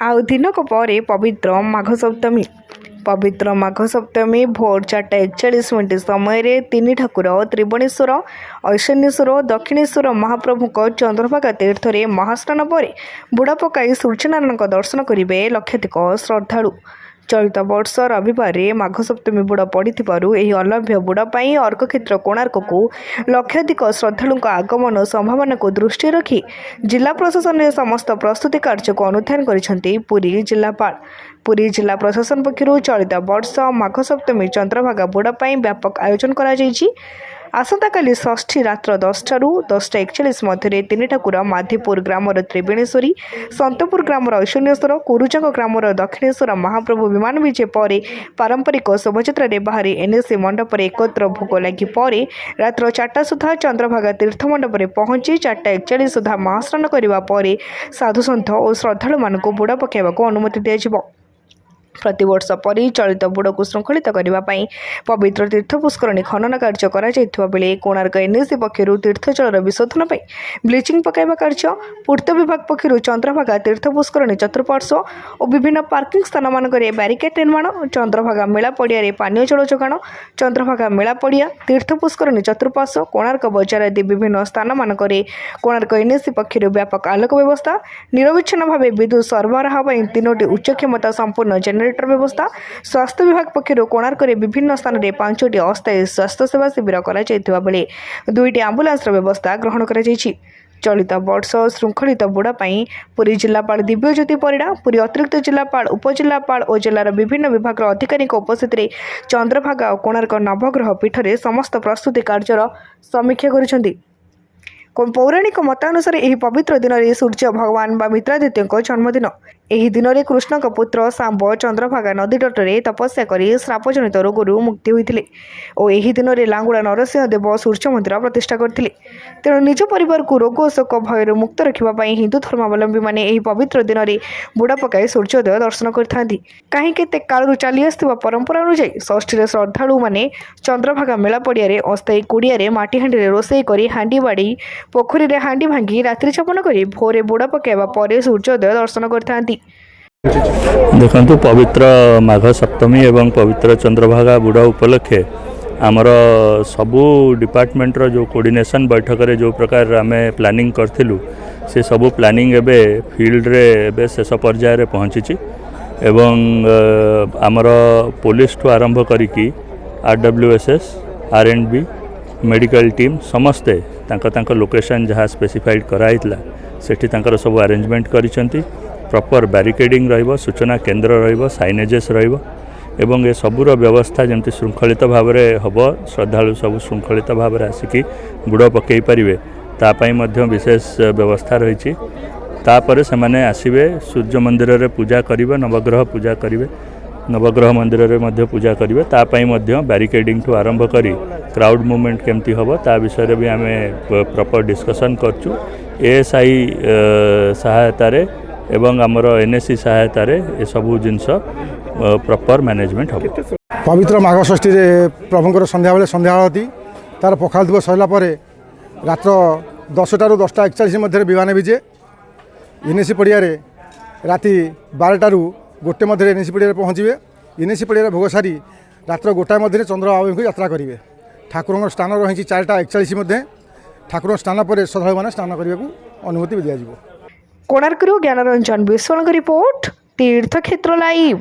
आउ दिनक परे पवित्र माघ सप्तमी। पवित्र माघ सप्तमी भोर 4:41 समय तीन ठाकुर त्रिभुवनेश्वर, ऐशानेश्वर, दक्षिणेश्वर महाप्रभु चंद्रभागा तीर्थ में महास्नान पर बुड़ पकाई सूर्यनारायण दर्शन करेंगे लक्षाधिक श्रद्धालु। चलित वर्ष रविवार माघ सप्तमी बुड़ पड़ू यह अलभ्य बुड़ाई अर्कक्षेत्र कोणार्क को लक्षाधिक श्रद्धालु आगमन संभावना को दृष्टि रखी जिला प्रशासन ने समस्त प्रस्तुति कार्य को अनुधान कर पुरी जिलापाल। पुरी जिला प्रशासन पक्षर चलित वर्ष माघ सप्तमी चंद्रभागा बुड़ाई व्यापक आयोजन कर आसंता काली षष्ठी रात्र 10टा 10:41 मध्य तीन ठाकुर माधीपुर ग्रामर त्रिवेणेश्वरी, सन्तपुर ग्रामर ऐशानेश्वर, कुरुजांग ग्रामर दक्षिणेश्वर महाप्रभु विमान विजे पर पारंपरिक शोभायात्रा बाहरी एनएसी मंडप एकत्र भोग लगी पर रात्र 4टा सुधा चंद्रभागा तीर्थ मंडप पहुंची 4:41 सुधा महास्नान करने पर साधुसंत और श्रद्धालु मानक बुड़ पकाइवाक अनुमति दिया। प्रतिवर्ष परी चलित बुड़ को श्रृंखलित करने पवित्र तीर्थ पुष्करणी खनन कार्य कर कोणार्क एनएसी पक्षर तीर्थजलर विशोधन ब्लीचिंग पकाइवा कार्य, पूर्त विभाग पक्षर चंद्रभागा तीर्थ पुष्करणी चतुर्पार्श्व और विभिन्न पार्किंग स्थान मानक बैरिकेड निर्माण, चंद्रभागा मेला पड़िया पानीय जल जोगाण, चंद्रभागा मेला पड़िया, तीर्थ पुष्करणी चतुर्पार्श्व, कोणार्क बजार आदि विभिन्न स्थान मानक कोणार्क एनएसी पक्षर व्यापक आलोक व्यवस्था, निरविच्छिन्न भाव विद्युत सरबराह 3टी उच्च क्षमता संपूर्ण जेनेरेटर व्यवस्था, स्वास्थ्य विभाग पक्षर कोणार्क विभिन्न स्थान में 5टी अस्थायी स्वास्थ्य सेवा शिविर कर 2टी आंबुलांस व्यवस्था ग्रहण कर। चलित वर्ष श्रृंखलित बुड़ाई पुरी जिलापाल दिव्यज्योति परिड़ा, पुरी अतिरिक्त जिलापाल, उपजिलापाल और जिलार विभिन्न विभाग अधिकारी उपस्थित में चंद्रभागा और कोणार्क नवग्रह पीठ में समस्त प्रस्तुति कार्यर समीक्षा कर। पौराणिक मतानुसार यह पवित्र दिन में सूर्य भगवान बा मित्रादित्य जन्मदिन। यही दिन में कृष्ण पुत्र सांब चंद्रभागा नदी तटरे तपस्या कर श्राप जनित रोगरू मुक्ति होते और यही दिन में लांगुड़ा नरसिंह देव सूर्य मंदिर प्रतिष्ठा करते। तेणु निज परिवार को रोग शोक भय मुक्त रखापी हिंदू धर्मावलंबी मैंने यह पवित्र दिन में बुड़ पकाई सूर्योदय दर्शन करते। कहीं कालू चली आसुवा परंपरा अनुଯାୟୀ षष्ठी श्रद्धालु मैंने चंद्रभागा मेला पड़िया अस्थायी कुड़िया माटीहांडी रोषे कर हांडी बाड़ी पोखरी में हांडी भांगी रात्रि छापन कर भोरे बुड़ पकाइवा पर सूर्योदय दर्शन करते। देखु पवित्र माघ सप्तमी एवं पवित्र चंद्रभागा बुड़ उपलक्षे आमर सबू डिपार्टमेंट जो कोऑर्डिनेशन बैठक रे जो प्रकार आम प्लानिंग करथिलु से सबू प्लानिंग एबे फील्ड रे एबे शेष पर्याय रे पहुंची एवं आमर पुलिस ठू आरंभ करिकी RWSS R&B मेडिकल टीम समस्ते तांका लोकेशन जहाँ स्पेसिफाइड कराइतला सेठी तांकर सब अरेंजमेंट करिसेंती। प्रॉपर बैरिकेडिंग रहिबो, सूचना केंद्र रहिबो, साइनेजेस रहिबो एवं ये सबूर व्यवस्था जमती श्रृंखलित भाव में हम श्रद्धालु सब श्रृंखलित भाव में आसिकी बुड़ पकई पारे तापाई मध्य विशेष व्यवस्था रही। तापर से माने आसिबे सूर्य मंदिर रे पूजा करिवे, नवग्रह पूजा करिवे, नवग्रह मंदिर रे मध्य पूजा करिवे। तापाई मध्य बैरिकेडिंग ठू आरंभ करी क्राउड मूवमेंट केमती हम ता विषय भी आम प्रॉपर डिस्कशन करचु। ASI सहायता रे एवं आमर NSC सहायता रे ए सबू जिनस प्रॉपर मैनेजमेंट हम। पवित्र माघ षष्ठी प्रभुंर संध्या बेले संध्या आरती तार पखाल दिवस सरला रात्र 10टा 10:41 मध्य विमान विजे NSC पड़िया राति 12टा 1 मध्य NSC पड़िया पहुँचे। NSC पड़िया भोग सारी रात्र 1 मध्य चंद्र आवेश यात्रा करेंगे। ठाकुर स्थान रही 4:41 मध्य ठाकुर स्नान पर श्रद्धालु मैंने स्नान करने को अनुमति दिया। कोणार्क ज्ञानरंजन विश्वाल रिपोर्ट तीर्थक्षेत्र लाइव।